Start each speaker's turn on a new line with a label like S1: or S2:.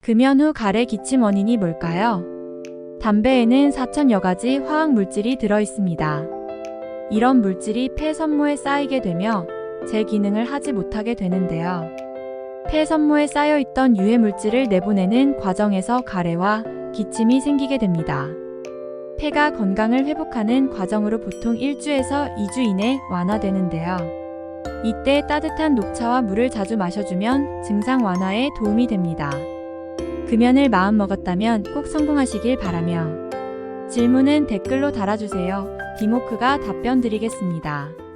S1: 금연 후 가래 기침 원인이 뭘까요? 담배에는 4천여 가지 화학 물질이 들어 있습니다. 이런 물질이 폐 섬모에 쌓이게 되며 제 기능을 하지 못하게 되는데요. 폐 섬모에 쌓여있던 유해 물질을 내보내는 과정에서 가래와 기침이 생기게 됩니다. 폐가 건강을 회복하는 과정으로 보통 1주에서 2주 이내 완화되는데요. 이때 따뜻한 녹차와 물을 자주 마셔주면 증상 완화에 도움이 됩니다. 금연을 마음먹었다면 꼭 성공하시길 바라며 질문은 댓글로 달아주세요. 디모크가 답변 드리겠습니다.